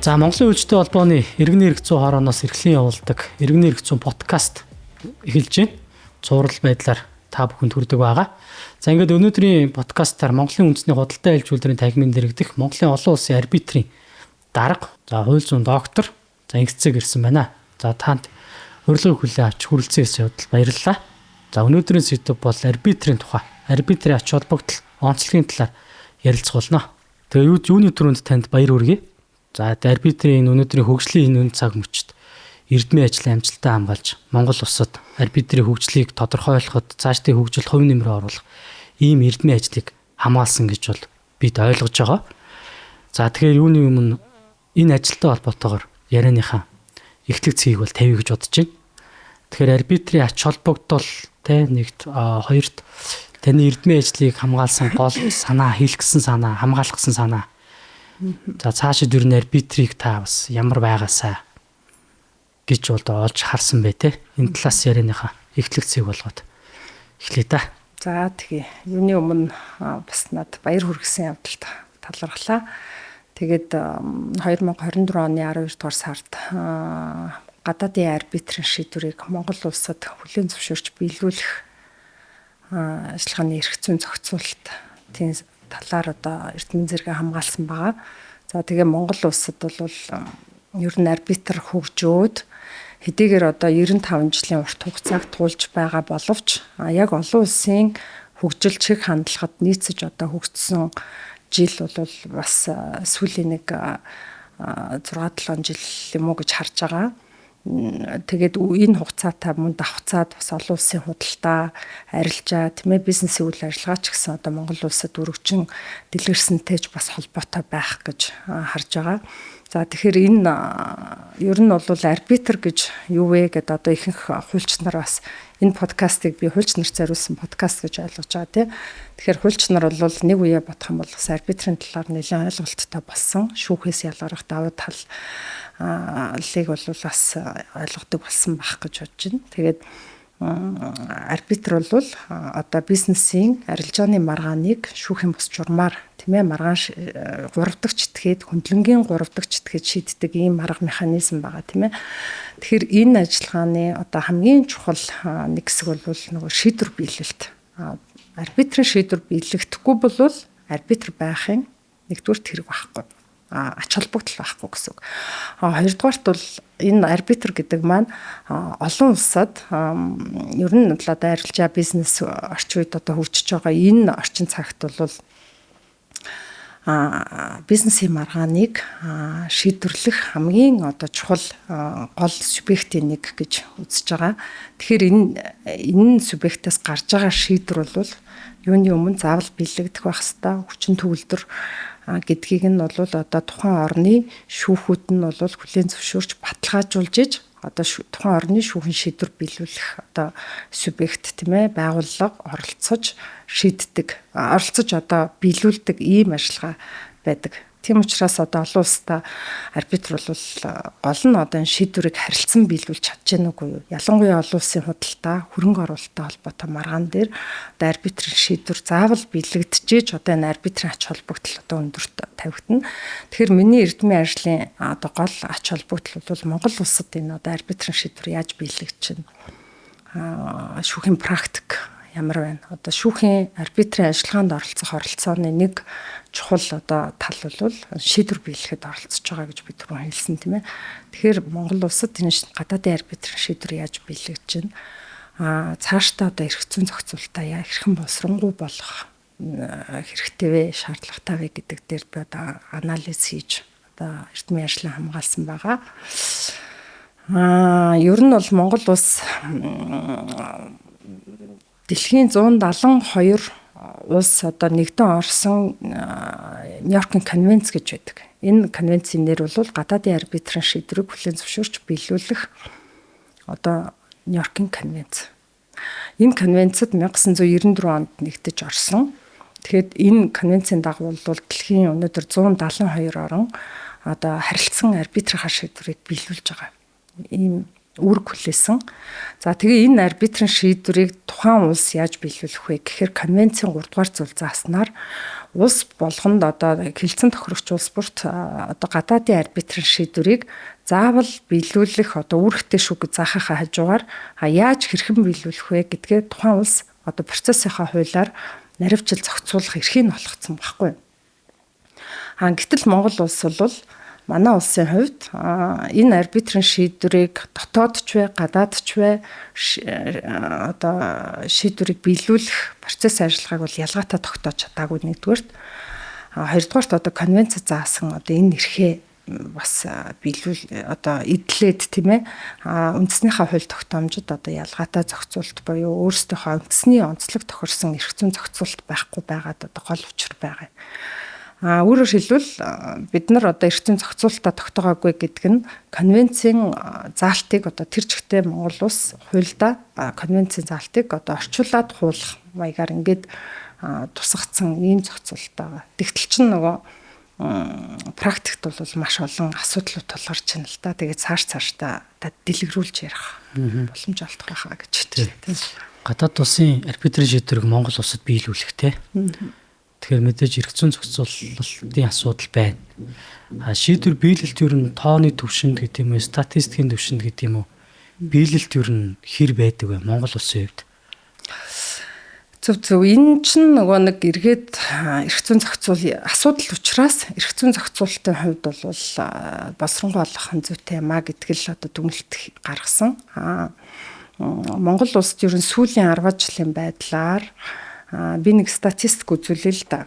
За Монголын үйлчтэй холбооны иргэний эрх зүйн хорооноос эрхлэн явуулдаг иргэний эрх зүйн подкаст эхэлж байна. Цуврал байдлаар та бүхэнд хүрдэг байгаа. За ингээд өнөөдрийн подкастаар Монголын үндэсний худалдаа ээлж үйлдвэрийн тахимын дэргэдэх Монголын олон улсын арбитрийн дарга, за хууль зүйн доктор, за ингээцэг ирсэн байна. За танд урилгыг хүлээн авч хүрэлцэн ирсэн явдал баярлалаа. За өнөөдрийн сэдэв бол арбитрийн тухай, арбитрийн ач холбогдол, онцлогийн талаар ярилцах болно. Тэгээ юуны түрүүнд танд баяр хүргэе. За арбитрийн өнөөдрийн хөгжлийн энэ цаг мөчид эрдмийн ажлын амжилтаа хамгаалж Монгол улсад арбитрийн хөгжлийг тодорхойлоход цаашдын хөгжил хувь нэмрээ оруулах ийм эрдмийн ажлыг хамгаалсан гэж бол бид ойлгож байгаа. За тэгэхээр юуны өмнө энэ ажилтай холбоотойгоор ярианыхаа эхлэг цэгийг бол тавья гэж бодож байна. Тэгэхээр арбитрийн ач холбогдол нэгт хоёрт таны эрдмийн ажлыг хамгаалсан гол санаа, хийлгэсэн санаа, хамгаалгасан санаа. За цаашид юу н арбитрийг та бас ямар байгаасаа гэж бол олж харсан бай тээ. Энэ талаас ярианыхаа эхлэг цэг болгоод эхлэе та. За тэгээ юуны өмнө бас над баяр хүргэсэн явдалд талархлаа. Тэгээд 2024 оны 12 дугаар сард гадаадын арбитрийн шийдвэрийг Монгол улсад хүлээн зөвшөөрч биелүүлэх ажиллагааны эрх зүйн зохицуулалтын талаар одоо эрдэмтэн зэрэгэ хамгаалсан байгаа. За тэгээ Монгол улсад бол ер нь арбитр хөгжөөд хэдийгээр одоо 95 жилийн урт хугацааг туулж байгаа боловч яг олон улсын хөгжил чиг хандлагад нийцэж одоо хөгжсөн жил бол бас сүүлийн нэг 6-7 жил юм уу гэж харж байгаа. Тэгээд энэ хугацаатай мөн давхцаад бас олон улсын худалдаа, арилжаа, бизнесийн үйл ажиллагаа ч гэсэн одоо Монгол улсад өргөжин дэлгэрсэнтэйч бас холбоотой байх гэж харж байгаа. За тэгэхээр энэ ер нь бол арбитр гэж юу вэ гэдээ одоо ихэнх хуульч нар бас энэ подкастыг би хуульч нарт зориулсан подкаст гэж ойлгож байгаа тийм. Тэгэхээр хуульч нар бол нэг үе бодох юм бол арбитрийн талаар нэлээд ойлголттой болсон. Шүүхээс ялгарах давуу тал лиг бол бас ойлгодог болсон байх гэж бодож байна. Тэгээд арбитр бол одоо бизнесийн арилжааны маргааныг шүүхийн бус журмаар маргаан 3 дахь этгээд хөндлөнгийн 3 дахь этгээд шийддэг ийм арга механизм байгаа тийм ээ. Тэгэхээр энэ ажиллагааны одоо хамгийн чухал нэг хэсэг бол нөгөө шийдвэр биелэлт. Арбитрийн шийдвэр биелэгдэхгүй бол арбитр байхын нэгдүгээр хэрэг байхгүй. Ач холбогдол байхгүй гэсэн үг. Хоёрдугаарт бол энэ арбитр гэдэг маань олон улсад ер нь одоо арилжаа бизнес орчин үед одоо хөгжиж байгаа энэ орчин цагт бол бизнесийн маргааныг шийдвэрлэх хамгийн одоо чухал гол субъектийн нэг гэж үзэж байгаа. Тэгэхээр энэ субъектээс гарч байгаа шийдвэр бол юуны өмнө заавал биелэгдэх байх ёстой. Хүчин төгөлдөр гэдгийг нь бол одоо тухайн орны шүүхүүд нь бол хүлээн зөвшөөрч баталгаажуулж иж одоо тухайн орны шүүхийн шийдвэр биелүүлэх одоо субъект байгууллага оролцож шийддэг, оролцож одоо биелүүлдэг ийм ажиллагаа байдаг. Тийм учраас одоо олон улстай арбитр бол гол нь одоо энэ шийдвэрийг харилцан биелүүлж чадж байна уугүй юу? Ялангуяа олон улсын худалдаа, хөрөнгө оруулалттай холбоотой маргаан дээр одоо арбитрийн шийдвэр заавал биелэгдчихэж одоо энэ арбитрийн ач холбогдол одоо өндөрт тавигдана. Тэгэхээр миний эрдмийн ажлын одоо гол ач холбогдол бол Монгол улсад энэ одоо арбитрийн шийдвэр яаж биелэгдэж байна? Шүүхийн практик ямар байна? Одоо шүүхийн арбитрийн ажиллагаанд оролцооны нэг чухал одоо тал бол шийдвэр биелэхэд оролцож байгаа гэж би түрүүн хэлсэн тийм ээ. Тэгэхээр Монгол улсад энэ гадаадын арбитрийн шийдвэр яаж биелэгдэж байна? Цаашдаа одоо эрх зүйн зохицуулалтаа хэрхэн боловсронгуй болох хэрэгтэй вэ, шаардлагатай вэ гэдэг дээр би одоо анализ хийж одоо эрдмийн ажлаа хамгаалсан байгаа. Ер нь бол Монгол улс дэлхийн 172 улс одоо нэгдэн орсон Нью-Йоркийн конвенц гэж байдаг. Энэ конвенцийн нэр бол гадаадын арбитрийн шийдвэрийг хүлээн зөвшөөрч биелүүлэх одоо Нью-Йоркийн конвенц. Энэ конвенцэд 1994 онд нэгдэж орсон. Тэгэхэд энэ конвенцийн дагуу бол дэлхийн өнөөдөр 172 орн одоо харилцсан арбитрийн шийдвэрийг биелүүлж байгаа. Ийм үүрэг хүлээсэн. За тэгээ энэ арбитрийн шийдвэрийг тухайн улс яаж биелүүлэх вэ гэхээр конвенцийн 3 дугаар зүйл зааснаар улс болгонд одоо хилцэн тохирогч улс бүрт одоо гадаадын арбитрийн шийдвэрийг заавал биелүүлэх одоо үүрэгтэй шүү гэж заахахаа хажуугаар яаж хэрхэн биелүүлэх вэ гэдгээ тухайн улс одоо процессынхаа хуулиар наривчил зохицуулах эрхийг олгоцсон байхгүй. Гэтэл Монгол улс бол манай улсын хувьд энэ арбитрийн шийдвэрийг дотоодч вэ, гадаадч вэ одоо шийдвэрийг биелүүлэх процесс ажиллагааг бол ялгаатай тогтоож чадаагүй нэгдүгээрт. Хоёрдугаарт одоо конвенц заасан одоо энэ эрхээ бас биелүүл одоо эдлээд тийм ээ үндэснийхээ хууль тогтоомжид одоо ялгаатай зохицуулт буюу өөрсдийнхөө үндэсний онцлог тохирсон эрх зүйн зохицуулт байхгүй байгаад одоо гол учир байгаа. Өөрөөр хэлбэл бид нар одоо эрх зүйн зохицуулалтаа тогтоогоогүй гэдэг нь конвенцийн заалтыг одоо тэр чигтээ Монгол улс хуульдаа конвенцийн заалтыг одоо орчуулад хуулах маягаар ингээд тусгацсан ийм зохицуулалт байгаа. Тэгтэл чинь нөгөө практикт бол маш олон асуудлууд тулгарч байна л да. Тэгээд цаашдаа дэлгэрүүлж ярих боломж олдох байхаа гэж хэлдэг. Гадаад улсын арбитрийн шийдвэрийг Монгол улсад биелүүлэх те. Тэгэхээр мэдээж эрх зүйн зохицуулалтын асуудал байна. Шийдвэр биелэлт юу н тооны төвшөнд гэдэг юм уу, статистикийн төвшөнд гэдэг юм уу? Биелэлт юу н хэр байдаг вэ Монгол улсын хувьд? Зөв энэ чинь нөгөө нэг эргээд эрх зүйн зохицуулалтын асуудал учраас эрх зүйн зохицуулалтын хувьд бол боловсронгуй олох зүйтэй юм а гэдэг л одоо дүгнэлт гаргасан. Монгол улсад ер нь сүүлийн 10 жилийн байдлаар би нэг статистик үзүүлээ л да.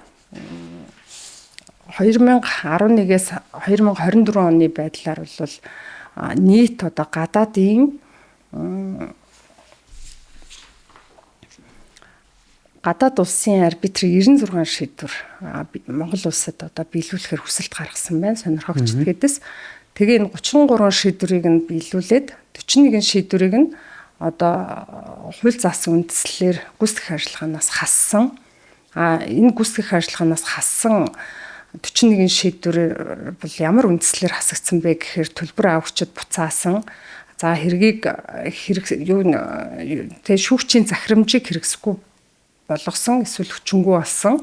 2011-ээс 2024 оны байдлаар бол нийт одоо гадаад улсын арбитрийн 96 шийдвэр Монгол улсад одоо биелүүлэхээр хүсэлт гаргасан байна. Сонирхогчд гэдээс тэгээ энэ 33 шийдвэрийг нь биелүүлээд 41 шийдвэрийг нь одоо хууль заасан үндслээр гүйцэтгэх ажиллагаанаас хассан. Энэ гүйцэтгэх ажиллагаанаас хассан 41 шийдвэр бол ямар үндслээр хасагдсан бэ гэхээр төлбөр авагчид буцаасан. За хэргийг шүүгчийн захирамжийг хэрэгсэхгүй болгосон, эсвэл хүчингүй болсон.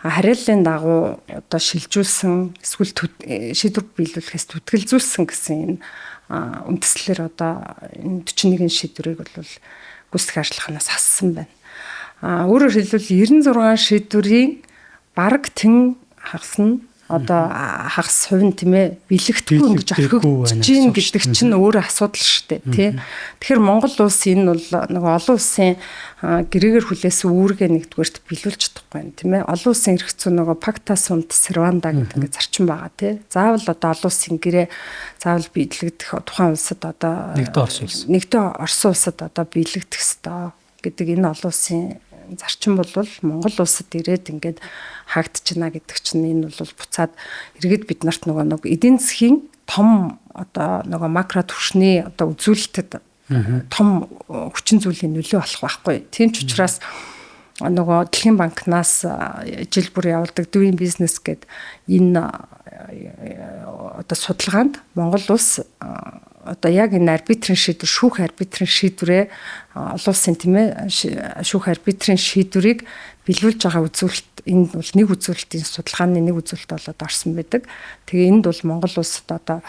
Хариаллын дагуу одоо шилжүүлсэн, эсвэл шийдвэр биелүүлэхээс түтгэлзүүлсэн гэсэн энэ үндслээр одоо энэ 41 шийдвэрийг бол гүйцэтгэх ажиллагаанаас хассан байна. Өөрөөр хэлбэл 96 шийдвэрийн бараг тэн хагас нь одоо хагас хувь нь тийм ээ бэлэгдэхгүй ингэж орхигдож гин гэдэг чинь өөрөө асуудал шүү дээ тий. Тэгэхээр Монгол улс энэ бол нэг олон улсын гэрээгээр хүлээсэн үүргээ нэгдүгээрт биелүүлж чадахгүй юм тийм ээ. Олон улсын эрх зүйн нөгөө пакта сунт серванда гэдэг ингээд зарчим байгаа тий. Заавал одоо олон улсын гэрээ заавал биелэгдэх тухайн улсад одоо нэгдээ Орос улсад одоо биелэгдэх ёстой гэдэг энэ олон улсын зарчим бол Монгол улсад ирээд ингээд хаагдчихна гэдэг чинь энэ бол буцаад эргээд бид нарт нөгөө эдийн засгийн том одоо нөгөө макро түвшний одоо үзүүлэлтэд том хүчин зүйлийн нөлөө болох байхгүй. Тийм ч учраас нөгөө Дэлхийн банкнаас жил бүр явуулдаг doing business гэдэг энэ одоо судалгаанд Монгол улс одоо яг энэ арбитрийн шийдвэр, шүүх арбитрийн шийдвэрээ олон улсын тийм ээ шүүх арбитрийн шийдвэрийг биелүүлж байгаа үзүүлэлт энэ бол нэг үзүүлэлтийн судалгааны нэг үзүүлэлт болоод орсон байдаг. Тэгээ энд бол Монгол улсад одоо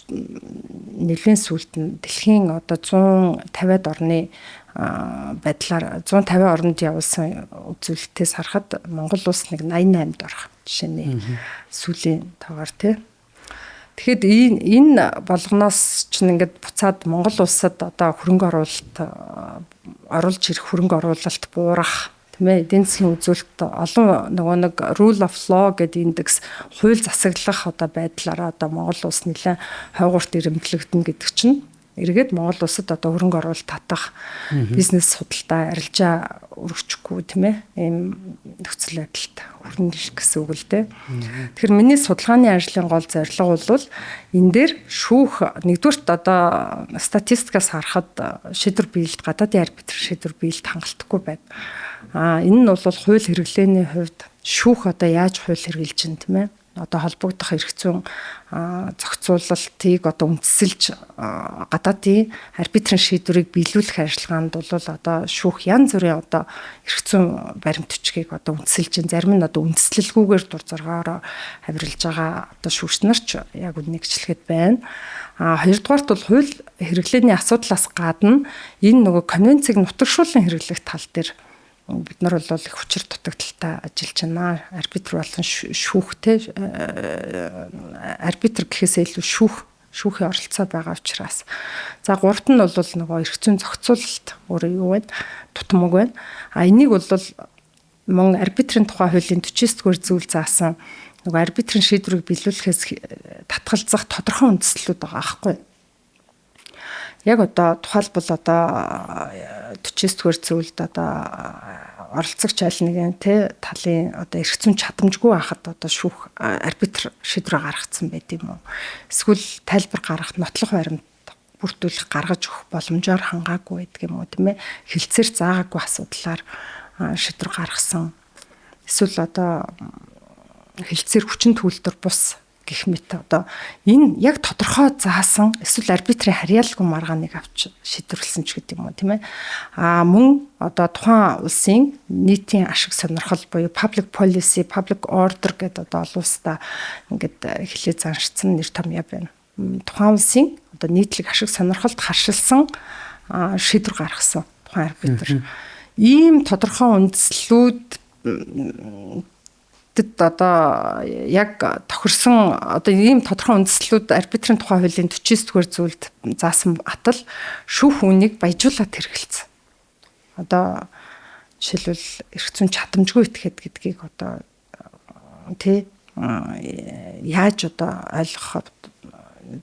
нэлийн сүлд нь дэлхийн одоо 150-аад орны байдлаар 150 орнд явуулсан үзүүлэлтээс харахад Монгол улс нэг 88-д орох жишээний сүүлийн тоогоор тий. Тэгэхэд энэ болгоноос чинь ингээд буцаад Монгол улсад одоо хөрөнгө оруулж ирэх хөрөнгө оруулалт буурах тийм ээ эдийн засгийн үзүүлэлт олон нэг rule of law гэдэг индекс хууль засаглах одоо байдлаараа одоо Монгол улс нэлээд хойгуурт ирэмблэгдэнэ гэдэг чинь эргээд Монгол улсад одоо хөрөнгө оруулалт татах бизнес судалтаа арилжаа өргөчихгүй тийм ээ ийм нөхцөл байдалд хүрнэ гэсэн үг л дээ. Тэгэхээр миний судалгааны ажлын гол зорилго бол энэ дээр шүүх нэгдүгürt одоо статистикаас харахад шийдвэр биелэлт гадаадын арбитр шийдвэр биелэлт хангалттай байна. Энэ нь бол хууль хэрэглээний хувьд шүүх одоо яаж хууль хэрэгжилж байна тийм ээ. одоо холбогдох эрх зүйн зохицуулалтыг одоо үндэслэж гадаадын арбитрийн шийдвэрийг биелүүлэх ажиллагаанд бол одоо шүүх янз бүрийн одоо эрх зүйн баримт бичгийг одоо үндэслэж, зарим нь одоо үндэслэлгүйгээр дур зоргоороо авирлж байгаа одоо шүүгч нар ч яг үнэгчлэхэд байна. Хоёрдугаарт бол хууль хэрэглээний асуудлаас гадна энэ нөгөө конвенцийг нутагшуулан хэрэглэх тал дээр бид нар бол их хүчээр дутагдaltaй ажиллаж байна. Арбитр болон шүүхтэй арбитр гэхээсээ илүү шүүхийн оролцоо байгаа учраас. За гуравт нь бол нөгөө эрх зүйн зохицуулалт өөрөө юу вэ? Тутамг байна. Энийг бол мөн арбитрийн тухай хуулийн 49-р зүйл заасан нөгөө арбитрийн шийдвэрийг биелүүлэхээс татгалзах тодорхой үндэслэлүүд байгаа аахгүй. Яг одоо тухайлбал одоо 49-р зүйлд одоо оролцогч аль нэгэн талын одоо эрх зүйн чадамжгүй байхад одоо шүүх арбитр шийдвэр гаргацсан байт юм уу? Эсвэл тайлбар гаргах, нотлох баримт бүрдүүлэх гаргаж өгөх боломжоор хангаагүй байдаг юм уу, тийм ээ? Хилцээр заагаагүй асуудлаар шийдвэр гаргасан. Эсвэл одоо хилцээр хүчин төвлөрдөр бус гэх мэт одоо энэ яг тодорхой заасан эсвэл арбитрийн харьяалалгүй маргааныг авч шийдвэрлсэн ч гэдэг юм уу, тийм ээ. Мөн одоо тухайн улсын нийтийн ашиг сонирхол буюу public policy, public order гэдэг одоо олон улстай ингээд хэлээ заншсан нэр томьёо байна. Тухайн улсын одоо нийтлэг ашиг сонирхолд харшилсан шийдвэр гаргасан тухайн арбитр. Ийм тодорхой үндэслэлүүд одоо яг тохирсон одоо ийм тодорхой үндэслэлүүд арбитрийн тухай хуулийн 49-р зүйлд заасан атал шүүх үнийг баяжуулаад хэрэгэлцсэн. Одоо жишээлбэл эрх зүйн чадамжгүй этгээд гэдгийг одоо яаж одоо ойлгоход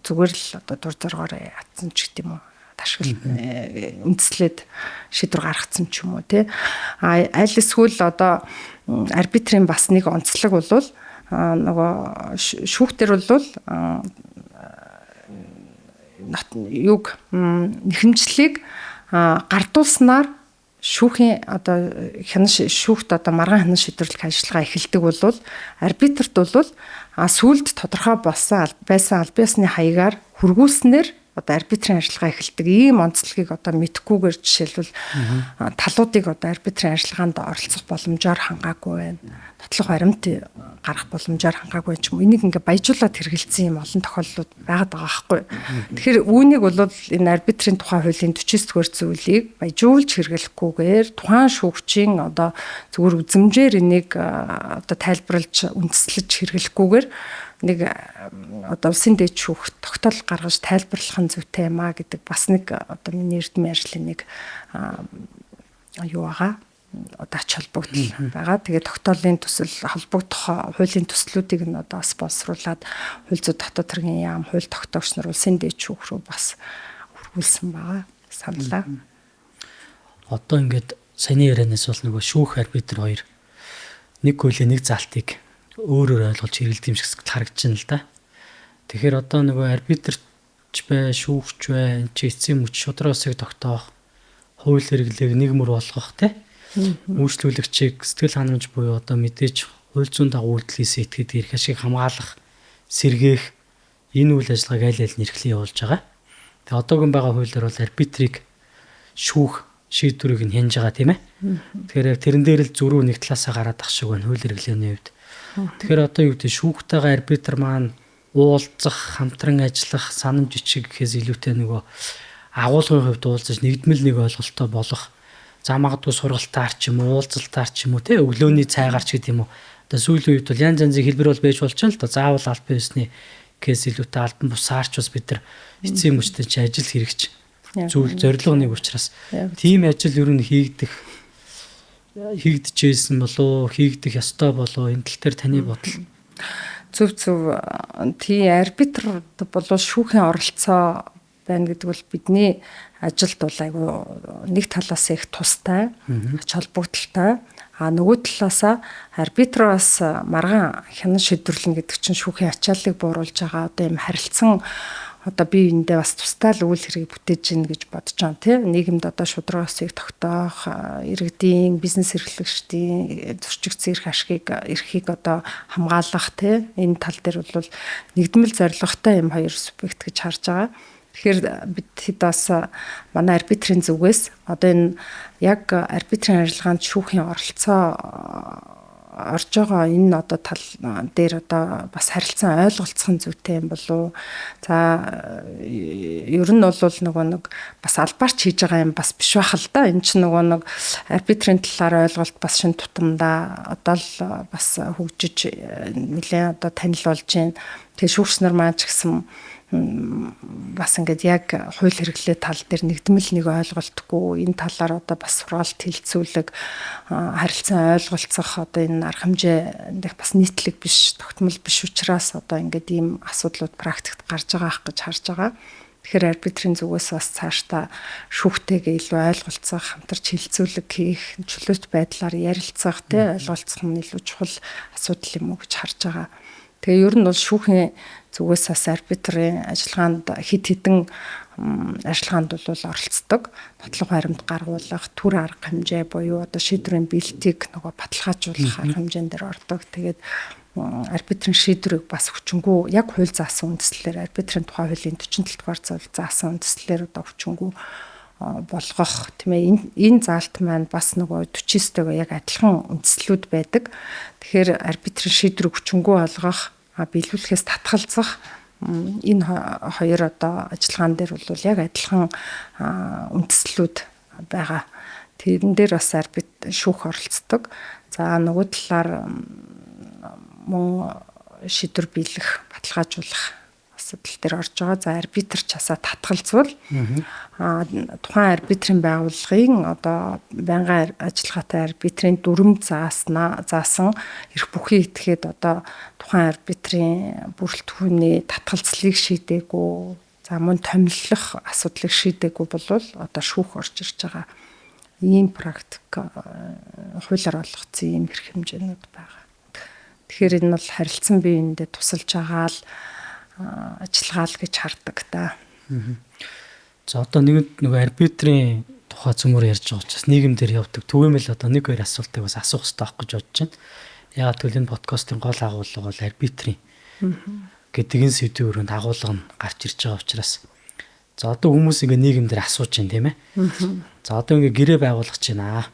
зүгээр л одоо дур зоргоороо ятсан ч гэдэм үү, ташгил үндэслээд шийдвэр гаргацсан ч юм уу, аль эсвэл одоо арбитрийн бас нэг онцлог бол нөгөө шүүхтэр бол юг нэхэмжлийг гардуулснаар шүүхийн одоо шүүхт одоо маргаан хянан шийдвэрлэх ажиллагаа эхэлдэг бол арбитрт бол сүүлд тодорхой байсан аль биесны хаягаар хүргүүлснээр одоо арбитрийн ажиллагаа эхэлдэг. Ийм онцлогийг одоо мэдхгүйгээр жишээлбэл талуудыг одоо арбитрийн ажиллагаанд оролцох боломжоор хангаагүй байна. Нотлох баримт гаргах боломжоор хангаагүй ч юм. Энийг ингээ баяжуулаад хэрэгэлсэн юм олон тохиолдлууд байгаад байгаа байхгүй. Тэгэхээр үүнийг бол энэ арбитрийн тухай хуулийн 49-р зүйлийг баяжуулж хэрэглэхгүйгээр тухайн шүүгчийн одоо зөвхөн үзмжээр энийг одоо тайлбарлаж үндэслэж хэрэглэхгүйгээр нэг одоо улсын дэд шүүх тогтоол гаргаж тайлбарлах нь зүйтэй юм а гэдэг бас нэг одоо миний эрдэмийн ажлын нэг юу байгаа одоо ач холбогдол байгаа. Тэгээд тогтоолын төсөл холбогдох хуулийн төслүүдийг нь одоо бас боловсруулад хууль зүйн дотоод хэргийн яам, хууль тогтоогч нар улсын дэд шүүх рүү бас хүргүүлсэн байгаа. Саналаа. Одоо ингээд саяны ярианаас бол нөгөө шүүх арбитр хоёр нэг хуулийн нэг залтыг өөрөөр ойлгуулж хэрэгэлдэг юм шиг харагдаж байна л да. Тэгэхээр одоо нөгөө арбитрч бай, шүүгч бай, чи эцсийн мөч шудрагсыг тогтоох, хууль хэрэглээг нэг мөр болгох үйлчлүүлэгчийг сэтгэл ханамж буюу одоо мэдээж хууль зүйн дагуу үйлдэлээс итгэдэг эрх ашиг хамгаалах, сэргээх энэ үйл ажиллагааг аль нэрхлэн явуулж байгаа. Тэгээ одоогийн байгаа хуулиар бол арбитрийг шүүх шийдвэрийг нь хянаж байгаа тийм ээ. Тэгэхээр тэрэн дээр л зөрүү нэг талаасаа гараад ах шиг байна хууль хэрэглээний хувьд. Тэгэхээр одоо юу гэдэг шүүхтэйгээ арбитр маань уулзах, хамтран ажиллах, санамж бичиг гэхээс илүүтэй нөгөө агуулгын хувьд уулзаж нэгдмэл нэг ойлголттой болох за магадгүй сургалтаар ч юм уу, уулзалтаар ч юм уу те өглөөний цайгаар ч гэдэг юм уу. Одоо сүүлийн үед бол янз янзын хэлбэр бол байж болж байна л да. Заавал аль биесний гэхээс илүүтэй албан бусаарч бас бид нар эцсийн мөчтэй чи ажил хэрэгч зүйл зорилго нэг учраас тийм ажил ер нь хийгдэжсэн болоо хийгдэх ёстой болоо энэ тал дээр таны бодол зөв тий арбитр болоо шүүхийн оролцоо байна гэдэг бол бидний ажилд бол айгүй нэг талаас их тустай ач холбогдолтой нөгөө талаасаа арбитраас маргаан хянан шийдвэрлэнэ гэдэг чинь шүүхийн ачааллыг бууруулж байгаа одоо юм харилцан одоо бие биендээ бас тусдаа л үйл хэрэг бүтээж гин гэж бодож байгаа тийм нийгэмд одоо шударгаасыг тогтоох иргэдийн бизнес эрхлэгчдийн зөрчигдсөн эрхийг одоо хамгаалах тийм энэ тал дээр бол нэгдмэл зорилготой юм хоёр субъект гэж харж байгаа. Тэгэхээр бид хэд бас манай арбитрийн зүгээс одоо энэ яг арбитрийн ажиллагаанд шүүхийн оролцоо орж байгаа энэ одоо тал дээр одоо бас харилцан ойлголцох зүйтэй юм болов уу? За ер нь бол нөгөө нэг бас албаарч хийж байгаа юм бас биш байх л да. Энэ чинь нөгөө нэг арбитрийн талаар ойлголт бас шин тутамдаа одоо л бас хөгжиж нэлээд одоо танил болж байна. Тэгээ шүүгч нар маань ч гэсэн бас ингээд яг хууль хэрэглээ тал дээр нэгдмэл нэг ойлголтгүй энэ талаар одоо бас сургаалт хилцүүлэг харилцан ойлголцох одоо энэ арга хэмжээнд бас нийтлэг биш тогтмол биш учраас одоо ингээд ийм асуудлууд практикт гарч байгаа ах гэж харж байгаа. Тэгэхээр арбитрийн зүгээс бас цаашдаа шүүхтэйгээ илүү ойлголцох, хамтарч хилцүүлэг хийх, чөлөөт байдлаар ярилцах, тэ ойлголцох нь илүү чухал асуудал юм уу гэж харж байгаа. Тэгээ ер нь бол шүүхийн зүгээс бас арбитрийн ажиллагаанд хэд хэдэн ажиллагаанд бол оролцдог. Нотлох баримт гаргуулах, түр арга хэмжээ буюу одоо шийдвэрийн бэлтгийг нөгөө баталгаажуулах арга хэмжээнд дээр ордог. Тэгээд арбитрийн шийдвэрийг бас хүчингү яг хууль заасан үндэслэлээр арбитрийн тухай хуулийн 47 дугаар зүйл заасан үндэслэлээр одоо хүчингү болгох тийм ээ энэ заалт маань бас нөгөө 49-тэйгээ яг адилхан үндэслэлүүд байдаг. Тэгэхээр арбитрийн шийдвэрийг хүчингү болгох биелүүлэхээс татгалзах энэ хоёр одоо ажиллагаан дээр бол яг адилхан үндэслэлүүд байгаа. Тэрэн дээр бас шүүх оролцдог. За нөгөө талаар мөн шийдвэр биелэх, баталгаажуулах асуудал дээр орж байгаа. За арбитр ч хасаа татгалзвал тухайн арбитрийн байгууллагын одоо байнгын ажиллагаатай арбитрийн дүрм заасан эрх бүхий этгээд одоо тухайн арбитрийн бүрэлдэхүүний татгалзлыг шийдээгүй, за мөн томиллох асуудлыг шийдээгүй бол одоо шүүх орж ирж байгаа. Ийм практик хуулиар олгоцсон ийм эрх хэмжээнүүд байгаа. Тэгэхээр энэ бол харилцан биеиндээ тусалж байгаа л ажиллагаал гэж хардаг та. За одоо нөгөө арбитрийн тухай зөмөр ярьж байгаа учраас нийгэмдэр явдаг. Түгээмэл одоо нэг хоёр асуултыг бас асуух хэрэгтэй байх гэж бодож байна. Яагаад гэвэл энэ подкастын гол агуулга бол арбитрийн гэдэг энэ сэдвийн өрөөнд агуулга нь гарч ирж байгаа учраас за одоо хүмүүс ингээ нийгэмдэр асууж байна тийм ээ. За одоо ингээ гэрээ байгуулах гэж байна.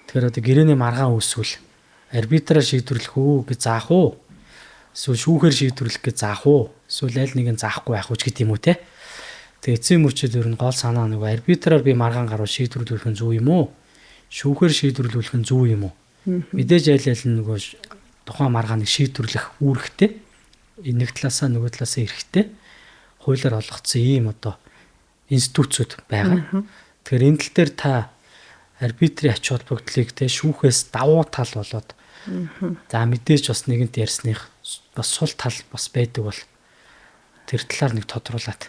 Тэгэхээр одоо гэрээний маргаан үүсвэл арбитраар шийдвэрлэх үү гэж заах уу? Эсвэл шүүхээр шийдвэрлэх гэж заах уу? Эсвэл аль нэг нь заахгүй байх уу гэдэг юм уу те? Тэгээ эцсийн мөчөд ер нь гол санаа нөгөө арбитраар би маргаан гаруй шийдвэрлэх нь зөв юм уу? Шүүхээр шийдвэрлэх нь зөв юм уу? Мэдээж аль аль нөгөө тухайн маргааныг шийдвэрлэх үүрэгтэй. Энэ нэг талаасаа нөгөө талаасаа эрэхтэй. Хуулиар олгоцсон ийм одоо институцүүд байгаа. Тэгэхээр энэ тал дээр та арбитрийн ач холбогдлыг те шүүхээс давуу тал болоод за мэдээж бас нэгэнт ярьсных бас сул тал бас байдаг бол тэр талаар нэг тодруулаад.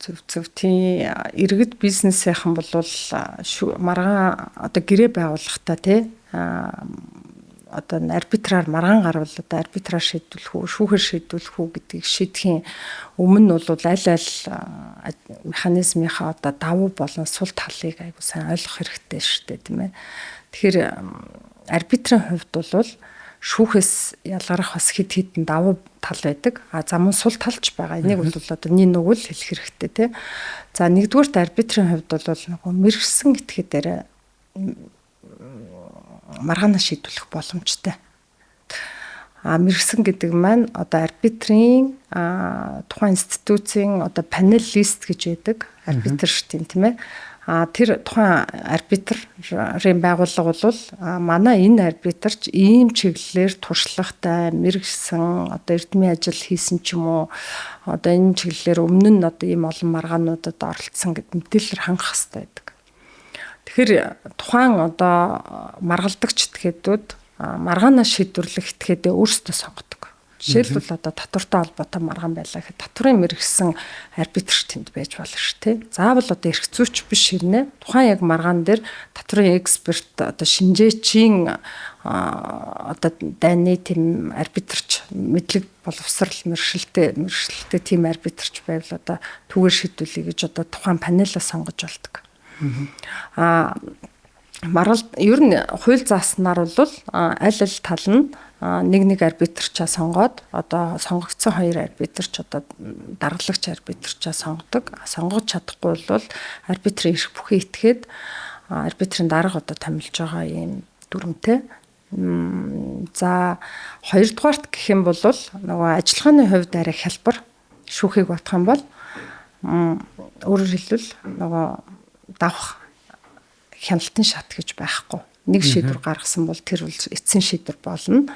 Зөв тийм иргэд бизнесийнхэн бол маргаан одоо гэрээ байгуулахдаа тий одоо арбитраар маргаан гарвал одоо арбитраар шийдвэрлэх үү, шүүхээр шийдвэрлэх үү гэдгийг шийдэхийн өмнө бол аль аль механизмынхаа одоо давуу болон сул талыг айгуу сайн ойлгох хэрэгтэй шүү дээ тийм ээ. Тэгэхээр арбитрийн хувьд бол шүүхээс ялгарах бас хэд хэдэн давуу тал байдаг. За мөн сул талч байгаа. Энийг бол одоо нэг нүгэл хэлэх хэрэгтэй тий. За нэгдүгээрт арбитрийн хувьд бол нөгөө мэргэсэн этгээдээр маргаанаа шийдвэрлэх боломжтой. Мэргэсэн гэдэг маань одоо арбитрийн тухайн институцийн одоо панел лист гэж байдаг. Арбитр шүү дээ тийм ээ. Тэр тухайн арбитрийн байгууллага бол манай энэ арбитрч ийм чиглэлээр туршлагатай мэргэсэн одоо эрдмийн ажил хийсэн ч юм уу одоо энэ чиглэлээр өмнө нь одоо ийм олон маргаануудад оролцсон гэд мэдээлэл хангах хэрэгтэй байдаг. Тэгэхээр тухайн одоо маргалдагч этгээдүүд маргаанаа шийдвэрлэх этгээдээ өөрсдөө сонгодог. Жишээлбэл одоо татвартай холбоотой маргаан байлаа гэхэд татврын мэргэсэн арбитр тэнд байж болно шүү дээ. Заавал одоо эрх зүйч биш хэрнээ тухайн яг маргаан дээр татврын эксперт одоо шинжээчийн одоо дайны тийм арбитрч мэдлэг боловсрал мэргэшилтэй тийм арбитрч байвал одоо түгээр шийдвүлээ гэж одоо тухайн панелаа сонгож болдог. Маргалд ер нь хууль зааснаар бол аль тал нь нэг арбитрчаа сонгоод одоо сонгогдсон 2 арбитрч одоо даргалагч арбитрчаа сонгодог. Сонгож чадахгүй бол арбитрийн эрх бүхий итгээд арбитрийн дарга одоо томилж байгаа юм дүрмтэй. За хоёрдугаарт гэх юм бол нөгөө ажиллагааны хувьд арай хялбар шүүхийг батах юм бол өөрөөр хэлбэл нөгөө давах хяналтын шат гэж байхгүй. Нэг шийдвэр гаргасан бол тэр бол эцсийн шийдвэр болно.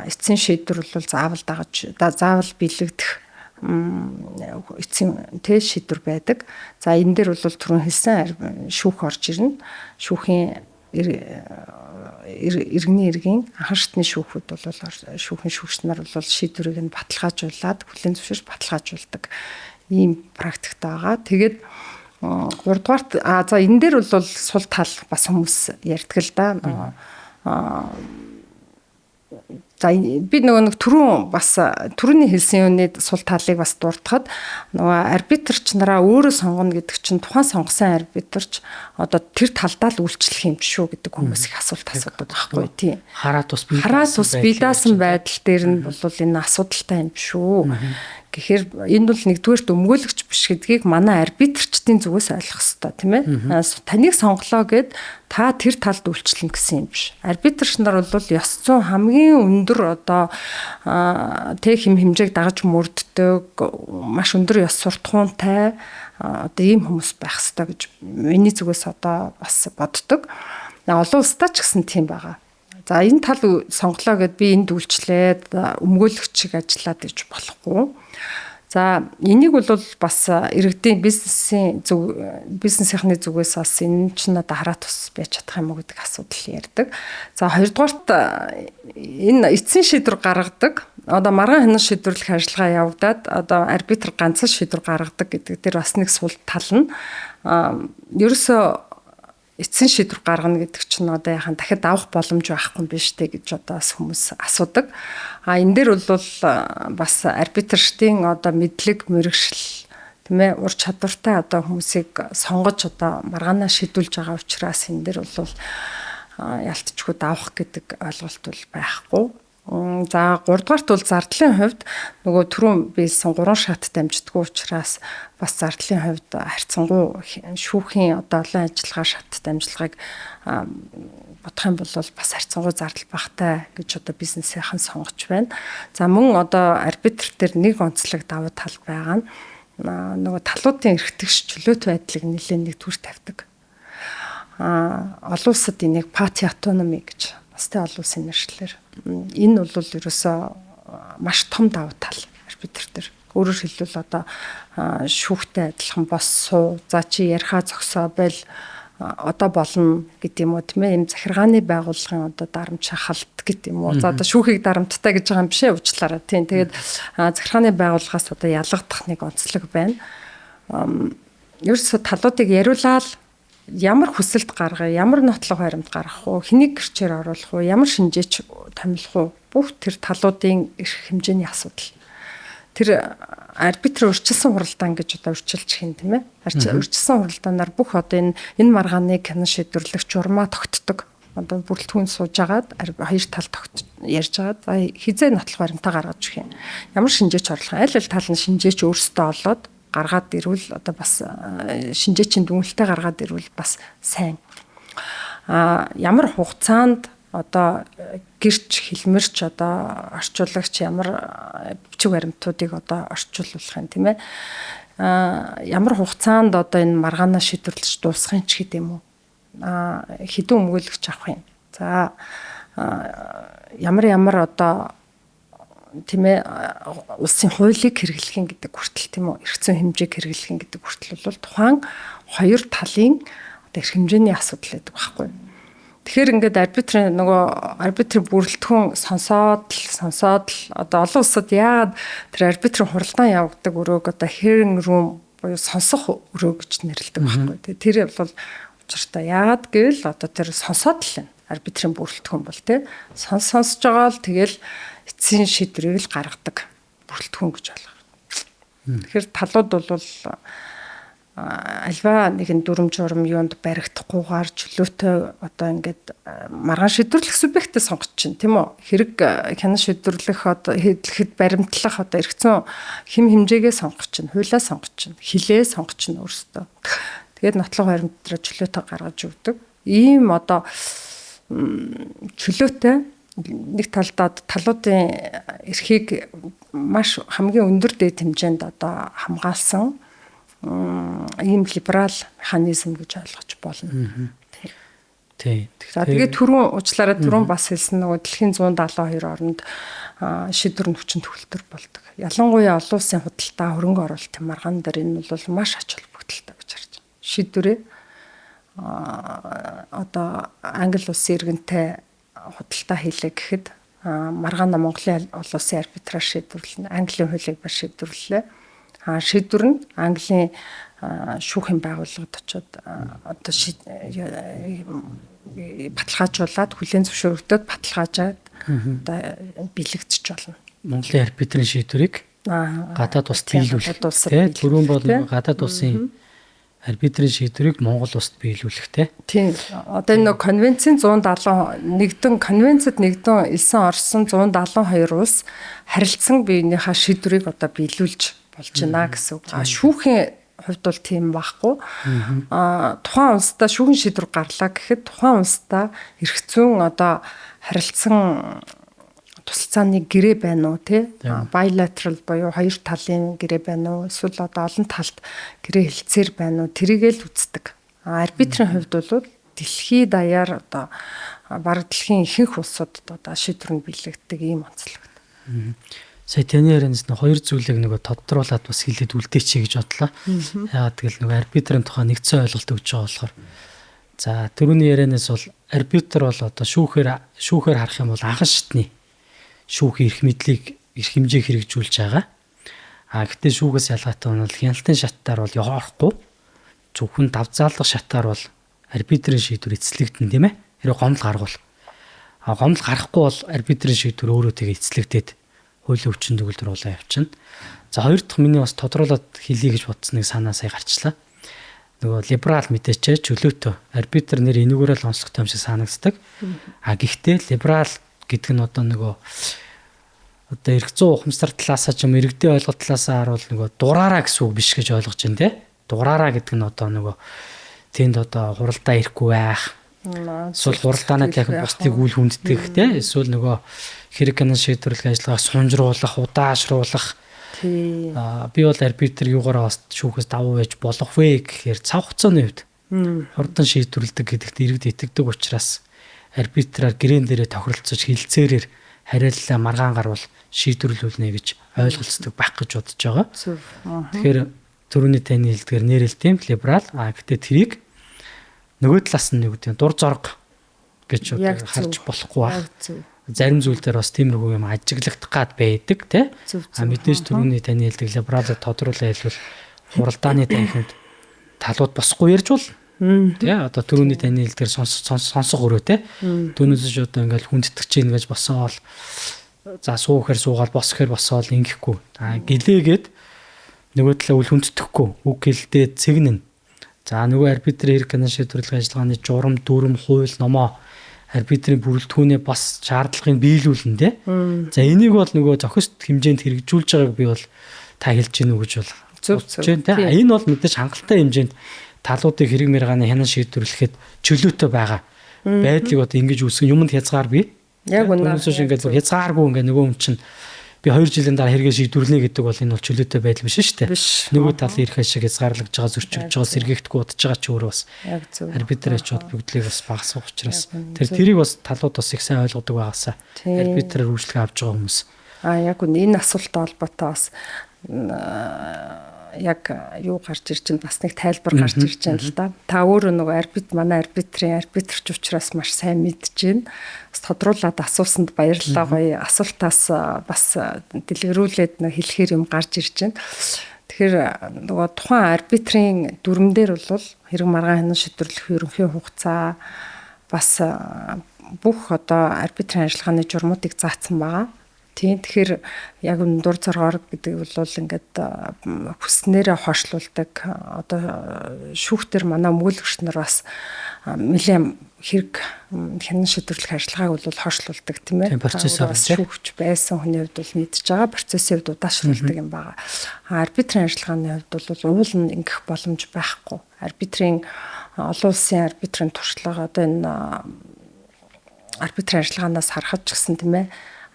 Эцсийн шийдвэр бол заавал биелэгдэх эцсийн шийдвэр байдаг. За энэ дээр бол түрүүн хэлсэн шүүх орж ирнэ. Шүүхийн иргэний эргийн анхан шатны шүүхүүд бол шүүхийн шүүгч нар бол шийдвэрийг нь баталгаажуулаад хүлээн зөвшөөрч баталгаажуулдаг ийм практиктэй байгаа. Тэгээд 3 дугаарт за энэ дээр бол сул тал бас хүмүүс ярьдаг л да. За би нэг түрүүний хэлсэн юуны сул талыг бас дуртахад нөгөө арбитрч нараа өөрөө сонгоно гэдэг чинь тухайн сонгосон арбитрч одоо тэр талдаа л үйлчлэх юм шүү гэдэг хүмүүс их асуулт асуудаг байхгүй тийм. Хараа тус бие даасан байдал дээр нь бол энэ асуудалтай юм шүү. Гэхээр энэ бол нэгдүгээрт өмгөөлөгч биш гэдгийг манай арбитрчдын зүгээс ойлгох хэрэгтэй тийм ээ. Таныг сонголоо гэд та тэр талд үйлчлэн гэсэн юм биш. Арбитрч нар бол ёс зүйн хамгийн өндөр одоо тэг хэмжээг дагаж мөрддөг маш өндөр ёс суртахуунтай одоо ийм хүмүүс байх хэрэгтэй гэж миний зүгээс одоо бас боддог. Олон улстай ч гэсэн тийм байгаа. За энэ тал сонголоо гэд би энд үйлчлээд өмгөөлөгч шиг ажиллаад иж болохгүй. За энийг бол бас иргэдийн бизнесийнхны зүгээс бас энэ ч надад хараа тус байж чадах юм уу гэдэг асуудал ярьдаг. За хоёрдугаарт энэ эцсийн шийдвэр гаргадаг. Одоо маргаан хянан шийдвэрлэх ажиллагаа явагдаад одоо арбитр ганцхан шийдвэр гаргадаг гэдэг дээр бас нэг сул тал нь ерөөсөө эцсийн шийдвэр гаргана гэдэг чинь одоо яхан дахиад авах боломж байхгүй юм биш үү гэж одоо хүмүүс асуудаг. Энэ дээр бол бас арбитрчдын одоо мэдлэг мэргэшил тийм ээ ур чадвартай одоо хүмүүсийг сонгож одоо маргаанаа шийдүүлж байгаа учраас энэ дээр бол ялтчгүй давах гэдэг ойлголт бол байхгүй. За 3 дугаарт бол зардлын хувьд нөгөө түрүүн биелсэн 3 шат дамждаггүй учраас бас зардлын хувьд харьцангуй шүүхийн одоо олон ажиллагаа шат дамжлагыг бодох юм бол бас харьцангуй зардал багтай гэж одоо бизнесийнхэн сонгож байна. За мөн одоо арбитр дээр нэг онцлог давуу тал байгаа нь нөгөө талуудын эрхтгч чөлөөт байдлыг нэлээд нэгдүгээр тавьдаг. Олон улсад энийг пати автономи гэж бас тэ олон улсын нэршлэр энэ бол ерөөсөө маш том давуу тал арбитр дээр. Өөрөөр хэлбэл одоо шүүхтэй адилхан бос суу за чи яриа зогсоо бэл одоо болно гэдэг юм уу тийм ээ. Ийм захиргааны байгууллагын одоо дарамт шахалт гэдэг юм уу. За одоо шүүхийг дарамттай гэж байгаа юм биш ээ уучлаарай. Тийм. Тэгээд захиргааны байгууллагаас одоо ялгагдах нэг онцлог байна. Ерөөсөө талуудыг яриулаад ямар хүсэлт гаргая, ямар нотлох баримт гаргах уу, хэнийг гэрчээр оруулах уу, ямар шинжээч томилох уу, бүх тэр талуудын эрх хэмжээний асуудал. Тэр арбитр урьдчилсан хуралдаан гэж одоо урьдчилж хийн тийм ээ. Урьдчилсан хуралдаанаар бүх одоо энэ маргааныг хянан шийдвэрлэгч урмаа тогтдог. Одоо бүрэлдэхүүн сууж агаад хоёр тал ярьж агаад хизээ нотлох баримтаа гаргаж өгөх юм. Ямар шинжээч оруулах, аль тал нь шинжээч өөрсдөө олоод гаргаад ирвэл одоо бас шинжээчийн дүгнэлтээ гаргаад ирвэл бас сайн. Ямар хугацаанд одоо гэрч хэлмэрч одоо орчуулагч ямар бичиг баримтуудыг одоо орчуулах юм тийм ээ. Ямар хугацаанд одоо энэ маргаанаа шийдвэрлэж дуусгах ч гэдэг юм уу. Хэдэн өмгөөлөгч авах юм. За ямар одоо тийм ээ улсын хуулийг хэрэглэх гэдэг хүртэл тийм үү эрх зүйн хэмжээг хэрэглэх гэдэг хүртэл бол тухайн хоёр талын одоо эрх хэмжээний асуудал гэдэг байхгүй. Тэгэхээр ингээд арбитрийн бүрэлдэхүүн сонсоод л одоо олон улсад яагаад тэр арбитрийн хуралдаан явагддаг өрөөг одоо hearing room буюу сонсох өрөө гэж нэрлэдэг байхгүй. Тэр бол учиртай. Яагаад гэвэл одоо тэр сонсоод л байна. арбитрийн бүрэлдэхүүн бол тий сонсож байгаа л тэгэл эцсийн шийдвэрийг л гаргадаг бүрэлдэхүүн гэж байна. Тэгэхээр талууд бол альва нэгэн дүрм журм юунд баригдахгүйгээр чөлөөтэй одоо ингээд маргаан шийдвэрлэх субъектээ сонгож чинь тийм үү хэрэг хяналт шийдвэрлэх одоо хэлэхэд баримтлах одоо эргэцэн хэм хэмжээгээ сонгож чинь хуулиа сонгож чинь хилээ сонгож чинь өөрсдөө тэгээд нотлох баримтраа чөлөөтэй гаргаж өгдөг ийм одоо чөлөөтэй нэг талдаа талуудын эрхийг маш хамгийн өндөр дэд хэмжээнд одоо хамгаалсан ийм либерал механизм гэж ойлгож болно. Тий. За тэгээд түрүүн бас хэлсэн нөгөө дэлхийн 172 оронд шийдвэр нүчин төгөлтөр болдог. Ялангуяа олон улсын худалдаа хөрөнгө оруулалтын маргаан дээр энэ бол маш ач холбогдолтой гэж харж байна. Шийдвэрээ одоо Англи улсын иргэнтэй худалдаа хийлээ гэхэд маргаана Монголын олон улсын арбитраж шийдвэрлэнэ. Английн хуулийг ба шийдвэрлэлээ. Шийдвэр нь Английн шүүхийн байгууллагад очиод одоо баталгаажуулаад хүлээн зөвшөөрөгдөд баталгаажаад одоо биелэгдэж болно. Монголын арбитрийн шийдвэрийг гадаад улсад биелүүлэх. Түрүүн бол гадаад улсын арбитрийн шийдвэрийг Монгол улсад биелүүлэх тийм. Одоо энэ конвенцийн 171 конвенцэд нэгдэн элсэн орсон 172 улс харилцсан биенийхээ шийдвэрийг одоо биелүүлж болж байна гэсэн үг. Шүүхийн хувьд бол тийм байхгүй. Тухайн улстай шүүхийн шийдвэр гарлаа гэхэд тухайн улстай эрх зүйн одоо харилцсан тусалцааны гэрээ байна уу тий? Bilateral буюу хоёр талын гэрээ байна уу? Эсвэл одоо олон талт гэрээ хэлцээр байна уу? Тэрийгэл үздэг. Арбитрийн хувьд бол дэлхийд даяар одоо бараг дэлхийн ихэнх улсуудад одоо шийдвэр нь биелэгддэг ийм онцлог. Сая таны ярианаас хоёр зүйлийг нөгөө тодруулаад бас хэлээд үлдээчихье гэж бодлоо. Яагаад гэвэл нөгөө арбитрийн тухай нэгцэн ойлголт өгч байгаа болохоор. За түрүүний ярианаас бол арбитр бол одоо шүүхээр харах юм бол анхан шатны шүүхийн эрх мэдлийг эрх хэмжээ хэрэгжүүлж байгаа. Гэтээ шүүгээс ялгаатай нь бол хяналтын шаттаар бол явахгүй. Зөвхөн давзаалгах шатаар бол арбитрийн шийдвэр эцэслэгдэн тийм ээ. Хэрэг гомдол гаргуул. Гомдол гарахгүй бол арбитрийн шийдвэр өөрөө тэгээ эцэслэгдээд хуулийн хүчин төгөлдөр болоо явчихна. За хоёр дахь миний бас тодруулаад хэлье гэж бодсныг санаа сая гарчлаа. Нөгөө либерал мэдээч чөлөөтэй арбитр нэр энүүгээрээ л онцлогтой юм шиг санагддаг. Гэхдээ либерал гэдэг нь одоо нөгөө одоо эрх зүйн ухамсар талаасаа ч юм иргэдийн ойлголт талаасаа харуул нөгөө дураараа гэсэн үг биш гэж ойлгож байна те. Дураараа гэдэг нь одоо нөгөө тэнд одоо хуралдаа ирэхгүй байх. Эсвэл хуралдаанаа дахин бусдыг үл хүнддэг те. Эсвэл нөгөө хэрэг хяналт шийдвэрлэх ажиллагааг сунжруулах, удаашруулах. Би бол арбитр юугаараа бас шүүхээс давуу байж болох вэ гэхээр цав хугацааны хувьд хурдан шийдвэрлэдэг гэдэгт иргэд итгэдэг учраас арбитраар гэрээн дээрээ тохиролцож хилцээрээр хариаллаа маргаан гарвал шийдвэрлүүлнэ гэж ойлголцдог байх гэж бодож байгаа. Тэгэхээр түрүүний таны хэлдгээр нэрэлт юм либерал гэтээ тэрийг нөгөө талаас нь юу гэдэг дур зорг гэж харж болохгүй байх. Зарим зүйл дээр бас тиймэрхүү юм ажиглагдах гад байдаг тий. Мэдээж түрүүний таны хэлдэг либералд тодруулаад хэлбэл хуралдааны танхимд талууд босхгүй ярьж бол тий одоо түрүүний таны хэлдгээр сонсох өрөө тий. Түүнээс ч одоо ингээл хүндтгэж чинь гэж босоол за суухаар суугаал босхоор босоол ингэхгүй. Гэлээгээд нөгөө талаа үл хүндтгэхгүй үг хэлдээ цэгнэн. За нөгөө арбитрийн хэрэг хяналт шийдвэрлэх ажиллагааны журам дүрм хууль номоо арбитрийн бүрэлдэхүүнээ бас шаардлагыг биелүүлнэ тий. За энийг бол нөгөө зохист хэмжээнд хэрэгжүүлж байгааг би бол та хэлж гинүү гэж бол зөв тий. Энэ бол мэдээж хангалттай хэмжээнд талуудыг хэрэг мэргааны хяналт шийдвэрлэхэд чөлөөтэй байгаа байдлыг одоо ингэж үүсгэн юмд хязгаар бий. Яг үнэхээр ингээд хязгааргүй ингээд нөгөө юм чинь би 2 жилийн дараа хэрэгээ шийдвэрлэнэ гэдэг бол энэ бол чөлөөтэй байдал биш шүү дээ. Нөгөө талын эрх ашиг хязгаарлагдж байгаа зөрчилж байгаа сэргийгдэхгүй удаж байгаа ч өөрөө бас арбитрачууд бүгдлийг бас багасгах учраас тэрийг бас талууд бас их сайн ойлгодог байгаасаа арбитраар үйлчлэг авч байгаа хүмүүс. Яг үнэ энэ асуулттай холбоотой бас яг юу гарч ирж байна бас нэг тайлбар гарч ирж байна л да. Та өөрөө нөгөө манай арбитрч учраас маш сайн мэдж байна. Бас тодруулаад асуусанд баярлалаа гоё. Асуултаас бас дэлгэрүүлээд нэг хэлэхээр юм гарч ирж байна. Тэгэхээр нөгөө тухайн арбитрийн дүрмээр бол хэрэг маргаан хяналт шийдвэрлэх ерөнхий хугацаа бас бүх одоо арбитрийн ажиллагааны журмуудыг заасан байгаа. Тийм тэгэхээр яг дур зоргоор гэдэг бол ингээд хүснээрээ хойшлуулдаг одоо шүүхтэр манай өмгөөлөгч нар бас нэлээд хэрэг хянан шийдвэрлэх ажиллагааг бол хойшлуулдаг тийм ээ. Процессор шүүгч байсан хүний хувьд бол мэдж байгаа, процессын хувьд удаашруулдаг юм байгаа. Арбитрийн ажиллагааны хувьд бол уул нь ингэх боломж байхгүй. Арбитрийн олон улсын арбитрийн туршлага одоо энэ арбитрийн ажиллагаанаас харахад ч гэсэн тийм ээ.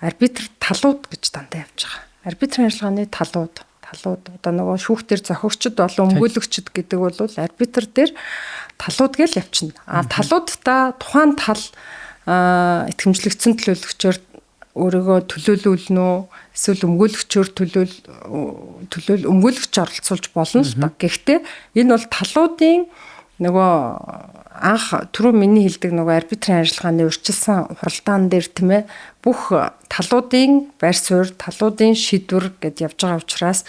Арбитр талууд гэж дандаа явж байгаа. Арбитрийн ажиллагааны талууд одоо нөгөө шүүхтэр зохиогчд болон өмгөөлөгчд гэдэг бол арбитр дээр талууд гэж явчихна. Талуудтай тухайн тал итгэмжлэгдсэн төлөөлөгчөөр өөрийгөө төлөөлүүлнэ үү эсвэл өмгөөлөгчөөр өмгөөлөгч оролцуулж болно л та. Гэхдээ энэ бол талуудын нөгөө анх түрүү миний хэлдэг нөгөө арбитрийн ажиллагааны урьдчилсан хуралдаан дээр тийм ээ бүх талуудын байр суурь, талуудын шийдвэр гэдээ явж байгаа учраас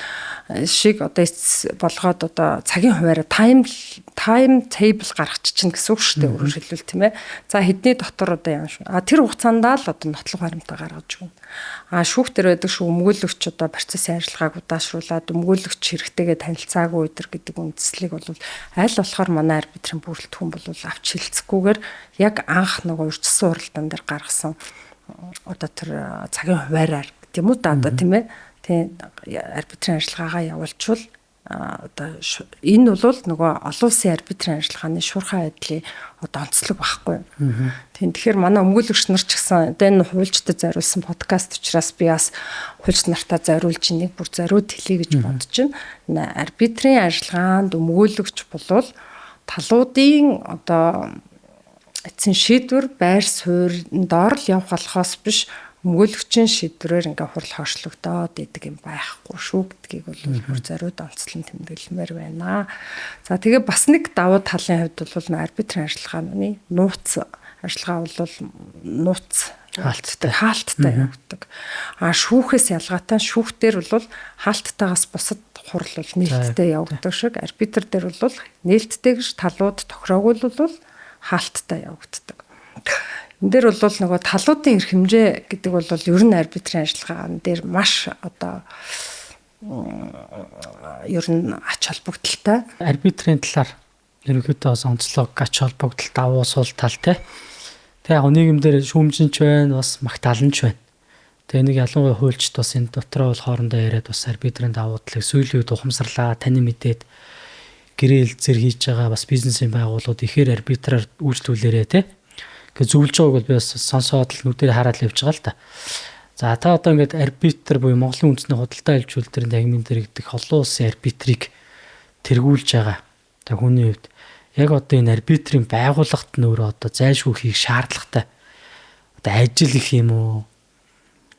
шиг одоо болгоод одоо цагийн хуваараа тайм тейбл гаргачих чинь гэсэн үг шүү дээ өөрөөр хэлбэл тийм ээ. За хэдний дотор одоо яа шүү. Тэр хугацаанд л одоо нотлох баримтаа гаргаж өгнө. Шүүхтэр байдаг шүү өмгөөлөгч одоо процессын ажиллагааг удаашруулад өмгөөлөгч хэрэгтэйгээ танилцаагүй өдр гэдэг үндслийг бол аль болохоор манай арбитрийн бүрэлдэхүүн бол авч хилцэхгүйгээр яг анх нөгөө урьдчилсан хуралдаан дээр гаргасан одоо тэр цагийн хуваараар тийм үү одоо тийм ээ тийм арбитрийн ажиллагаагаа явуулчвал одоо энэ бол нөгөө олон улсын арбитрийн ажиллагааны шуурхай байдлын одоо онцлог байхгүй. Тийм тэгэхээр манай өмгөөлөгч нар ч гэсэн одоо энэ хуульчдад зориулсан подкаст учраас би бас хуульч нартаа зориулж нэг бүр зориуд хэлье гэж бодож байна. Арбитрийн ажиллагаанд өмгөөлөгч болвол талуудын одоо эцсийн шийдвэр байр суурьндор л явах болохоос биш өмгөөлөгчийн шийдвэрээр ингээ хурал хойшлогдоод идэг юм байхгүй шүү гэдгийг бол бүр зориуд онцлон тэмдэглэмээр байна. За тэгээ бас нэг давуу талын хувьд бол арбитрийн ажиллагааны нууц ажиллагаа бол нууц хаалттай явагддаг. Шүүхээс ялгаатай шүүхтэр бол хаалттайгаас бусад хурал бол нээлттэй явагддаг шиг арбитр дээр бол нээлттэй гэж талууд тохироогүй бол хаалттай явагддаг. Энд дээр бол нөгөө талуудын эрх хэмжээ гэдэг бол ер нь арбитрийн ажиллагаан дээр маш одоо ер нь ач холбогдолтой. Арбитрийн талаар ерөнхийдөө бас онцлог ач холбогдол давуу сул тал те. Тэгээ яг нийгэмдэр шүүмжинч байна, бас магтааланч байна. Тэгээ нэг ялангуяа хуульчд бас энэ дотроо бол хоорондоо яриад бас арбитрийн давуу талыг сүүлийн үед ухамсарлаа, таны мэдээд гэрээ хэлцээр хийж байгаа бас бизнесийн байгууллагууд ихээр арбитраар үйлчлүүлээрээ те. Ингээ зөвлөж байгааг бол би бас сонсоод л нүдээр хараад л явж байгаа л та. За та одоо ингээд арбитр буюу Монголын үндэсний худалдаа аж үйлдвэрийн тагмын дээр гэдэг олон улсын арбитрийг тэргүүлж байгаа. Тэгээ хүний хувьд яг одоо энэ арбитрийн байгууллагт нөөрэ одоо зайлшгүй хийх шаардлагатай. Одоо ажил их юм уу?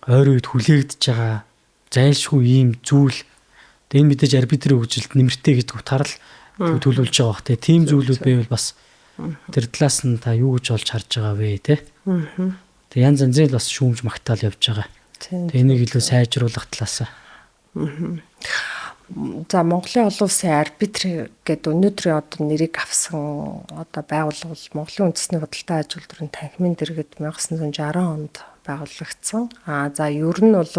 Ойр үед хүлээгдэж байгаа зайлшгүй ийм зүйл. Тэгээ энэ мэдээж арбитрийн хөгжилд нэмэртэй гэдэг утгаар л төлөвлөж байгаа бах. Тэгээ тийм зүйлүүд байвал бас тэр талаас нь та юу гэж олж харж байгаа вэ те? Тэг янз янзын бас шүүмж магтаал явж байгаа. Тэг энийг илүү сайжруулах талаас. За Монголын олон улсын арбитр гэдэг өнөөдрийн одоо нэрийг авсан одоо байгууллага бол Монголын үндэсний худалдаа аж үйлдвэрийн танхимын дэргэд 1960 онд байгуулагдсан. За ер нь бол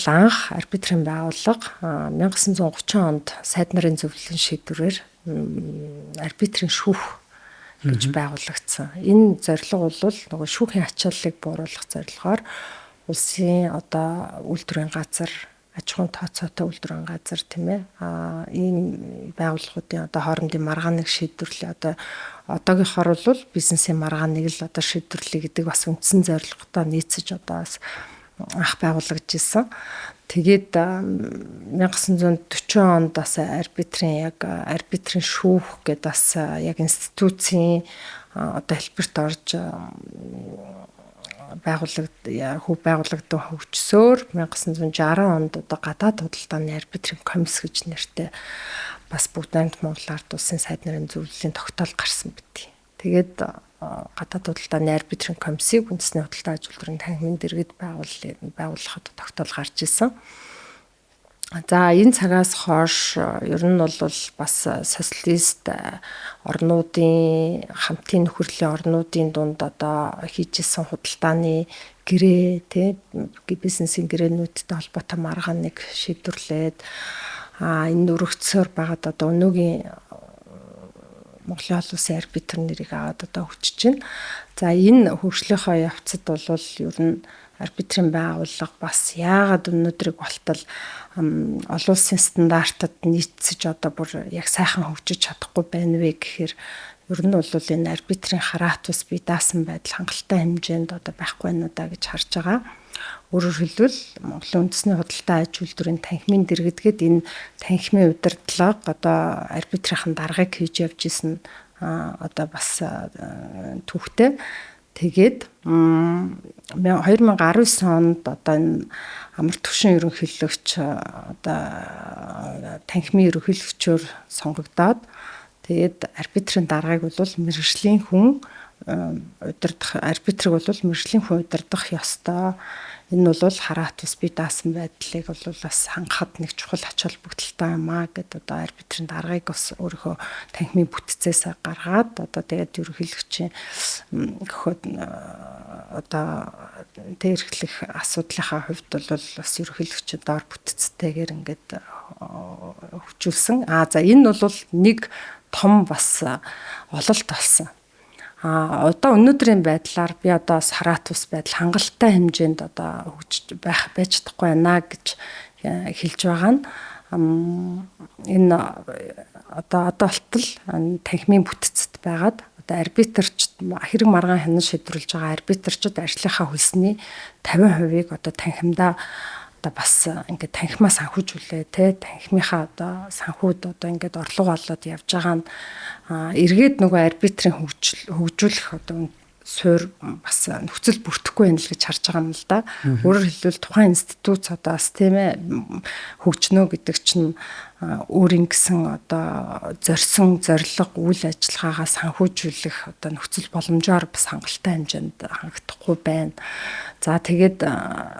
анх арбитрийн байгууллага 1930 онд сайд нарын зөвлөлийн шийдвэрээр арбитрийн шүүх гэж байгуулагдсан. Энэ зорилго бол нөгөө шүүхийн ачааллыг бууруулах зорилгоор улсын одоо үйлдвэрийн газар, аж ахуйн тооцоотой үйлдвэрийн газар тийм ээ. Энэ байгууллагуудын одоо хоорондын маргааныг шийдвэрлэе одоо одоогийнхоор бол бизнесийн маргааныг л одоо шийдвэрлэе гэдэг бас үндсэн зорилготой нийцэж одоо бас анх байгуулагдж ирсэн. Тэгээд 1940 онд бас арбитрийн шүүх гэдэг бас яг институцийн одоо хэлбэрт орж байгуулагдсан хөгжсөөр 1960 онд одоо гадаад худалдааны арбитрийн комисс гэж нэртэй бас бүгд Монгол ард улсын сайд нарын зөвлөлийн тогтоол гарсан бит. Тэгээд гадаад худалдааны арбитрийн комиссийг үндэсний худалдаа аж үйлдвэрийн танхимын дэргэд байгуулахад тогтоол гарч ирсэн. За энэ цагаас хойш ер нь бол бас социалист орнуудын хамтын нөхөрлөлийн орнуудын дунд одоо хийжсэн худалдааны гэрээ тий бизнесийн гэрээнүүдтэй холбоотой маргаан нэг шийдвэрлээд энэ өргөцсөөр байгаад одоо өнөөгийн Монголын олон улсын арбитр нэрийг аваад одоо хүчиж байна. За энэ хөгжлийнхөө явцад бол ер нь арбитрийн байгууллага бас яагаад өнөөдрийг болтол олон улсын стандартад нийцсэж одоо бүр яг сайхан хөгжиж чадахгүй байна вэ гэхээр ер нь бол энэ арбитрийн хараат ус бие даасан байдал хангалттай хэмжээнд одоо байхгүй байна да гэж харж байгаа. Өөрөөр хэлбэл Монголын үндэсний худалдаа аж үйлдвэрийн танхимын дэргэдгээд энэ танхимын удирдлага одоо арбитрийн даргыг хийж явж исэн одоо бас түүхтэй. Тэгээд 2019 онд одоо энэ амар түвшин ерөнхийлөгч одоо танхимын ерөнхийлөгчөөр сонгогдоод тэгээд арбитрийн даргаыг бол мэргэжлийн хүн удирдах арбитрыг бол мэргэжлийн хүн удирдах ёстой. Энэ бол хараат ус бие даасан байдлыг бол бас хангахад нэг чухал ач холбогдолтой юм аа гэд одоо арбитрийн даргаыг бас өөрийнхөө танхимын бүтцээс гаргаад одоо тэгээд ерөнхийлөгчийн гөхөд одоо тэрхлэх асуудлынхаа хувьд бол бас ерөнхийлөгчийн доор бүтцтэйгээр ингээд хөгжүүлсэн. За энэ бол нэг том бас ололт болсон. Одоо өнөөдрийн байдлаар би одоо хараат ус байдал хангалттай хэмжээнд одоо хөгжиж байж чадахгүй байна гэж хэлж байгаа нь энэ одоо болтол танхимын бүтцэд байгаад одоо арбитрч хэрэг маргаан хянан шийдвэрлэж байгаа арбитрчид ажлынхаа хөлсний 50%-ийг одоо танхимдаа одоо бас ингээд танхимаа санхүүжүүлээ те танхимынхаа одоо санхүүд одоо ингээд орлого болоод явж байгаа нь эргээд нөгөө арбитрийн хөгжүүлэх одоо суур бас нөхцөл бүрдэхгүй байна л гэж харж байгаа юм л да. Өөрөөр хэлбэл тухайн институт одоо бас тийм ээ хөгжнөө гэдэг чинь өөрийн гэсэн одоо зорьсон зорилго үйл ажиллагаагаа санхүүжүүлэх одоо нөхцөл боломжоор бас хангалттай хэмжээнд хангагдахгүй байна. За тэгээд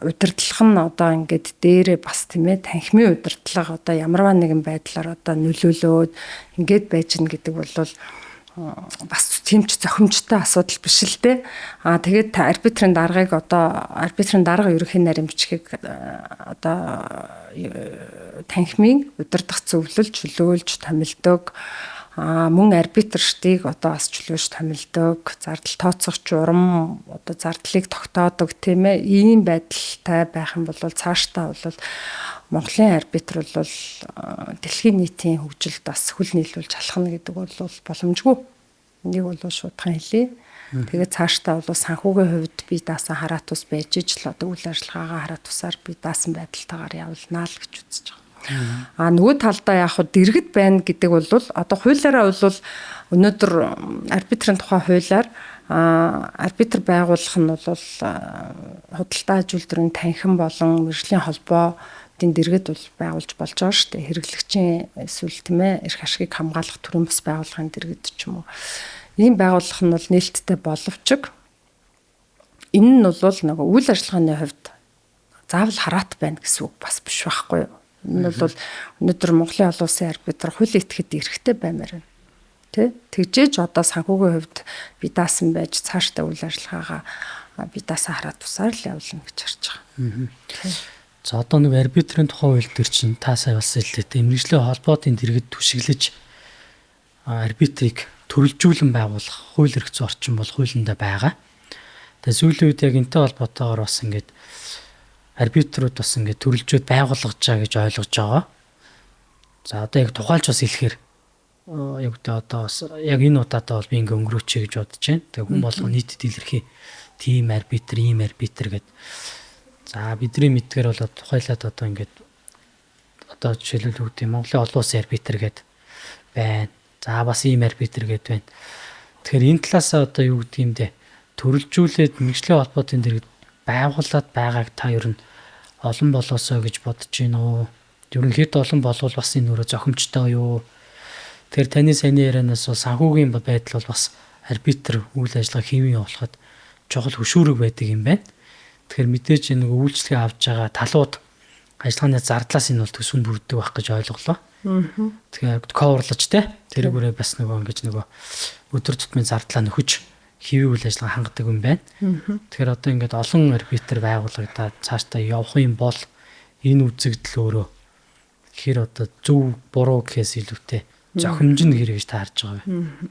удирдлага нь одоо ингээд дээрээ бас тийм ээ танхимын удирдлага одоо ямарваа нэгэн байдлаар одоо нөлөөлөөд ингээд байж гэн гэдэг бол бас тэмч зохимжтой асуудал биш л дээ. Тэгээд арбитрийн даргыг одоо арбитрийн дарга ерөнхий нарийн бичгийг одоо танхимын удирдах зөвлөл чөлөөлж томилдог. Мөн арбитрштыг одоо бас чөлөөж томилдог. Зардал тооцох журам одоо зардлыг тогтоодог тийм ээ. Ийм байдалтай байх юм бол цаашдаа бол Монголын арбитр бол дэлхийн нийтийн хөгжилд бас хөл нийлүүлж алхна гэдэг бол боломжгүй. Энийг бол шуудхан хэлье. Тэгээд цаашдаа бол санхүүгийн хувьд бие даасан хараат ус байж ижил одоо үйл ажиллагаагаа хараат усаар бие даасан байдалтайгаар явуулнаа л гэж үзэж байгаа. Нөгөө талдаа яг хөө дэргэд байна гэдэг бол одоо хуулиараа бол өнөөдөр арбитрийн тухай хуулиар арбитр байгуулах нь бол худалдаа аж үйлдвэрийн танхим болон мэргэжлийн холбоо дэргэд бол байгуулж болж байгаа шүү дээ. Хэрэглэгчийн эсвэл тийм ээ эрх ашигыг хамгаалах төрийн бас байгууллагын дэргэд ч юм уу. Ийм байгууллага нь бол нээлттэй боловч энэ нь бол нэг үйл ажиллагааны хувьд заавал хараат байна гэсэн үг бас биш байхгүй юу. Энэ бол өнөөдөр Монголын олон улсын арбитр хуулийн этгээд эрэхтэй баймаар байна. Тэ? Тэгжээж одоо санхүүгийн хувьд бие даасан байж цаашдаа үйл ажиллагаагаа бие даасан хараат усаар л явуулна гэж харж байгаа. За одоо нэг арбитрийн тухай хууль төр чинь та сая бас хэллээ. Мэргэжлийн холбоотын дэргэд түшиглэж арбитрийг төрөлжүүлэн байгуулах хууль эрх зүйн орчин бол хуулиндаа байгаа. Тэгээ сүүлийн үед яг энэтэй холбоотойгоор бас ингээд арбитрууд бас ингээд төрөлжөөд байгуулгаж байгаа гэж ойлгож байгаа. За одоо яг тухайлж бас хэлэхээр яг одоо бас яг энэ удаадаа бол би ингээд өнгөрөөч гэж бодож байна. Тэгээ хүн болгоо нийтэд илэрхий тим арбитр, ийм арбитр гэдэг. За бидний мэдгээр бол тухайлаад одоо ингээд одоо жишээлбэл үг тийм Монголын олон улсын арбитр гэдэг байна. За бас ийм арбитр гэдэг байна. Тэгэхээр энэ талаасаа одоо юу гэдэг юм бэ? Төрөлжүүлээд мэргэжлийн холбоотын дэргэд байгуулад байгааг та ер нь олон болоосоо гэж бодож байна уу? Ерөнхийдөө олон болвол бас энэ өөрөө зохимжтой юу? Тэгэхээр таны саяны ярианаас бол санхүүгийн байдал бол бас арбитр үйл ажиллагаа хийвэн явуулахад чухал хөшүүрэг байдаг юм байна. Тэгэхээр мэдээж нэг үйлчлэгээ авч байгаа талууд Ажиллагааны зардлаас энэ бол төсөв нь бүрддэг байх гэж ойлголоо. Тэгэхээр коверлож тэрүүгээрээ бас ингэж өдөр тутмын зардлаа нөхөж хэвийн үйл ажиллагаа хангадаг юм байна. Тэгэхээр одоо ингээд олон арбитр байгуулагдаад цаашдаа явах юм бол энэ үзэгдэл өөрөө хэр одоо зөв буруу гэхээс илүүтэй зохимжинд хэрэг гэж таарж байгаа вэ?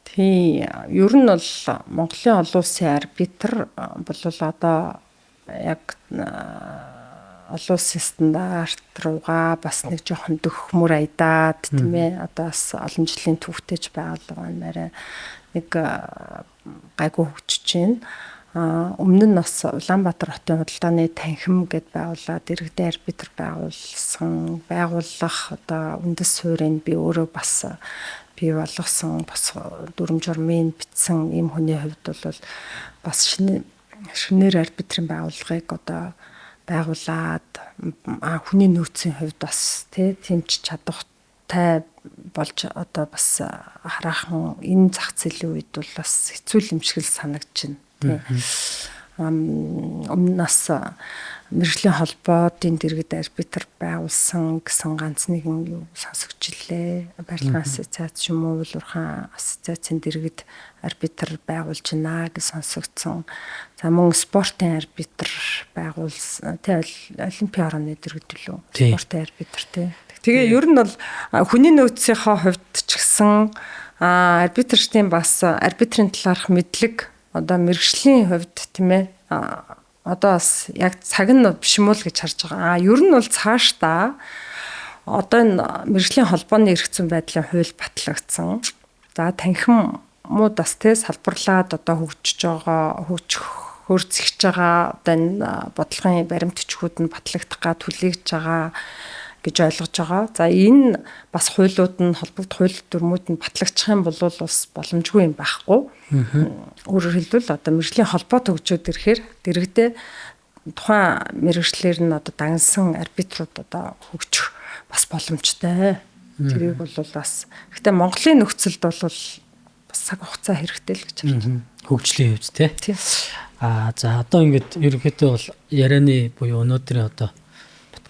Тийм, ер нь бол Монголын олон улсын арбитр бол одоо яг олон улсын стандарт руугаа бас нэг жоохон дөхмөр айдаад тийм ээ, одоо бас олон жилийн түүхтэйж байгуулга нэрэ нэг гайгүй хөгжиж байна. Өмнө нь бас Улаанбаатар хотын худалдааны танхим гэд байгуулаад иргэдийн арбитр байгуулах одоо үндэс суурийг би өөрөө бас бий болгосон, бас дүрм журмын бичсэн ийм хүний хувьд бол бас шинээр арбитрийн байгууллагыг одоо байгуулад хүний нөөцийн хувьд бас тэмч чадвартай болж одоо бас хараахан энэ зах зээлийн үед бол бас хэцүү юм шиг л санагдаж байна. Өмнөөс мэргэжлийн холбоодын дэргэд арбитр байгуулсан гэсэн ганц нэгэн юу сонсогч илээ. Барилгын ассоциац юм уу, Улуурхаан ассоциацийн дэргэд арбитр байгуулж байна гэж сонсогдсон. За мөн спортын арбитр байгуулсан. Олимпийн орооны дэргэд лөө спортын арбитр Тэгээ ер нь бол хүний нөөцийнхөө хувьд ч гэсэн арбитрчдын бас арбитрийн талаарх мэдлэг одоо мэргэжлийн хувьд тийм ээ одоо бас яг цаг нь биш юм уу гэж харж байгаа. Ер нь бол цаашдаа одоо энэ мэргэжлийн холбооны эрх зүйн байдлын хууль батлагдсан. За танхимууд бас салбарлаад одоо хөгжиж байгаа одоо энэ бодлогын баримт бичгүүд нь батлагдах га түлэгдэж байгаа гэж ойлгож байгаа. За энэ бас хуулиуд нь холбогдох хууль дүрмүүд нь батлагдчих юм бол бас боломжгүй юм байхгүй. Өөрөөр хэлбэл одоо мэргэжлийн холбоо төгжөөд ирэхээр дэргэдээ тухайн мэргэжлэр нь одоо дагнсан арбитрууд одоо хөгжих бас боломжтой. Тэрийг бол бас гэхдээ Монголын нөхцөлд бол бас цаг хугацаа хэрэгтэй л гэж харж байна. Хөгжлийн хувьд тийм. За одоо ингээд ерөнхийдөө бол ярианы буюу өнөөдрийн одоо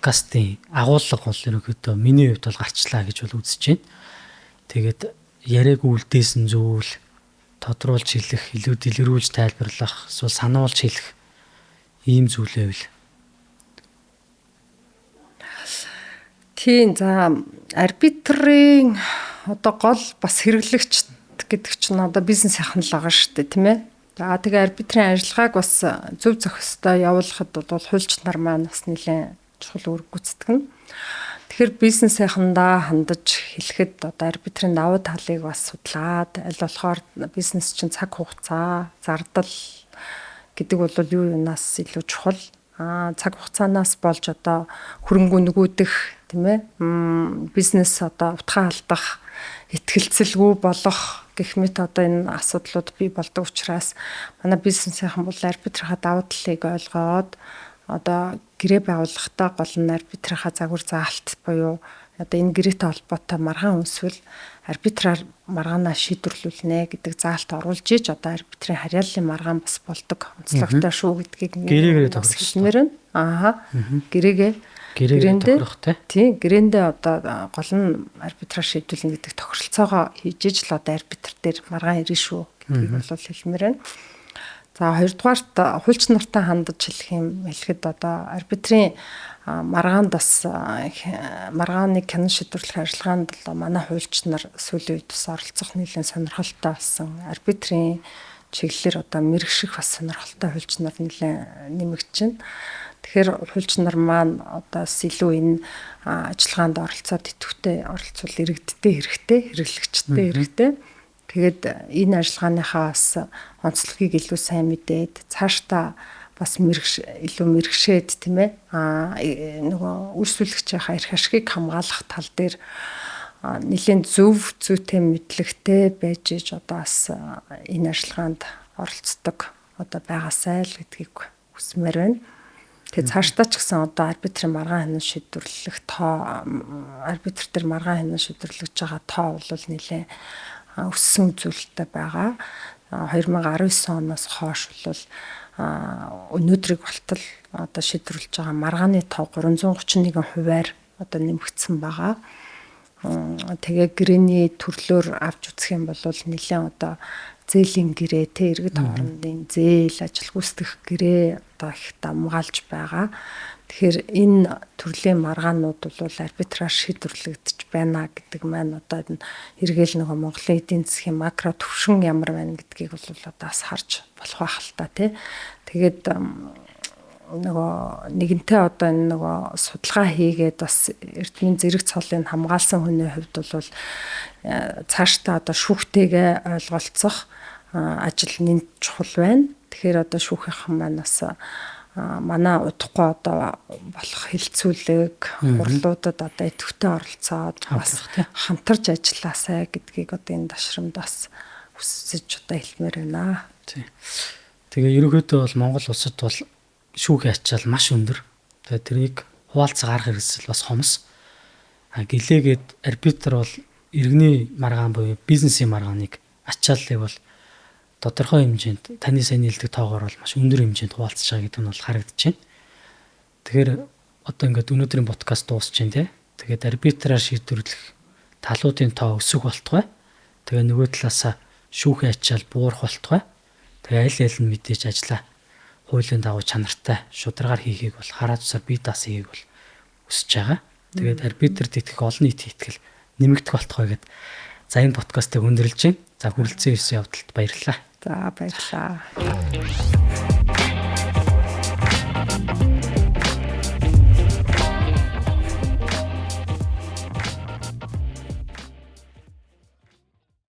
подкастын агуулга бол ерөнхийдөө миний хувьд бол гарчлаа гэж бол үзэж байна. Тэгээд яриаг үлдээсэн зүйл тодруулж хэлэх, илүү дэлгэрүүлж тайлбарлах, эсвэл сануулж хэлэх ийм зүйлээ үл. Тийм за арбитрийн одоо гол бас хэрэглэгч гэдэг чинь одоо бизнес ахналгаа шүү дээ тийм ээ. За тэгээ арбитрийн ажиллагааг бас зөв зохистой явуулахад бол хуульч нар маань бас нэлээд чухал үүрэг гүйцэтгэнэ. Тэгэхээр бизнесийнхандаа хандаж хэлэхэд одоо арбитрийн давуу талыг бас судлаад аль болохоор бизнес чинь цаг хугацаа, зардал гэдэг бол юу юунаас илүү чухал. Цаг хугацаанаас болж одоо хөрөнгө нөгөөдөх тийм ээ. Бизнес одоо утгаа алдах, итгэлцэлгүй болох гэх мэт одоо энэ асуудлууд бий болдог учраас манай бизнесийнхэн бол арбитрийнхаа давуу талыг ойлгоод одоо гэрээ байгуулахдаа гол нь арбитрийнхаа загвар заалт буюу одоо энэ гэрээтэй холбоотой маргаан үнсвэл арбитраар маргаанаа шийдвэрлүүлнэ гэдэг заалт оруулж иж одоо арбитрийн харьяаллын маргаан бас болдог онцлогтой шүү гэдгийг гэрээгээ тохиолдсон. Гэрээндээ тохирохтой. Тийм гэрээндээ одоо гол нь арбитраар шийдвэрлэнэ гэдэг тохиролцоогоо хийж иж л одоо арбитр дээр маргаан ирнэ шүү гэдгийг бол хэлмээр байна. За хоёрдугаарт хуульч нартай хандаж хэлэхэд одоо арбитрийн маргаанд бас маргааны кино шийдвэрлэх ажиллагаанд л манай хуульч нар сүүлийн үед бас оролцох нэлээд сонирхолтой болсон. Арбитрийн чиглэлээр одоо мэрэгших бас сонирхолтой хуульч нар нэлээд нэмэгдэж байна. Тэгэхээр хуульч нар маань одоо илүү энэ ажиллагаанд оролцоод идэвхтэй оролцвол иргэдтэй хэрэгтэй, хэрэглэгчтэй хэрэгтэй. Тэгээд энэ ажиллагааныхаа бас онцлогийг илүү сайн мэдээд цаашдаа бас илүү мэрэгшээд тийм ээ нөгөө үйлчлүүлэгчийнхаа эрх ашигыг хамгаалах тал дээр нэлийн зөв зүйтэй мэдлэгтэй байж иж одоо бас энэ ажиллагаанд оролцдог одоо байгаасай л гэдгийг хүсмээр байна. Тэгээд цаашдаа ч гэсэн одоо арбитрийн маргаан хянан шийдвэрлэх арбитр дээр маргаан хянан шийдвэрлэж байгаа тоо бол нэлээд өссөн үзүүлэлттэй байгаа. 2019 оноос хойш бол өнөөдрийг болтол одоо шийдвэрлэж байгаа маргааны тоо 331 хувиар одоо нэмэгдсэн байгаа. Тэгээ гэрээний төрлөөр авч үзэх юм бол нэлээд одоо зээлийн гэрээ те иргэд хоорондын зээл ажил гүйцэтгэх гэрээ одоо их дамгаалж байгаа. Тэгэхээр энэ төрлийн маргаанууд бол арбитраар шийдвэрлэгдэж байна гэдэг маань одоо энэ эргээл нөгөө Монголын эдийн засгийн макро төвшин ямар байна гэдгийг бол одоо бас харж болох байх л та тий. Тэгээд нөгөө нэгэнтээ одоо энэ нөгөө судалгаа хийгээд бас эрдмийн зэрэг цолыг хамгаалсан хүний хувьд бол цаашдаа одоо шүүхтэйгээ ойлголцох ажил нэмж чухал байна. Тэгэхээр одоо шүүхийнхэн маань бас манай удахгүй одоо болох хилцүүлэг хурлуудад одоо идэвхтэй оролцоод бас хамтарч ажилласаа гэдгийг одоо энэ ташрамд бас хүсэж одоо хэлмээр байна. Тэгээ ерөнхийдөө бол Монгол улсад бол шүүхийн ачаал маш өндөр. Тэгээ тэрийг хуваалцах арга хэрэгсэл бас хомс. Гэлээгээд арбитр бол иргэний маргаан буюу бизнесийн маргааныг ачааллыг бол тодорхой хэмжээнд таны сайн хэлдэг тоогоор бол маш өндөр хэмжээнд хуваалцаж байгаа гэдэг нь бол харагдаж байна. Тэгэхээр одоо ингээд өнөөдрийн подкаст дуусч байна тий. Тэгээд арбитраар шийдвэрлэх талуудын тоо өсөх болтугай. Тэгээ нөгөө талаасаа шүүхийн ачаал буурах болтугай. Тэгээ аль нь мэдээж ажиллаа хуулийн дагуу чанартай шударгаар хийхийг бол хараа тусаар бие даасан хийхийг бол өсөж байгаа. Тэгээд арбитрт итгэх олон нийтийн итгэл нэмэгдэх болтугай гэдэг. За энэ подкастыг өндөрлж байна. За хүрэлцэн явдалд баярлалаа. За баярлалаа.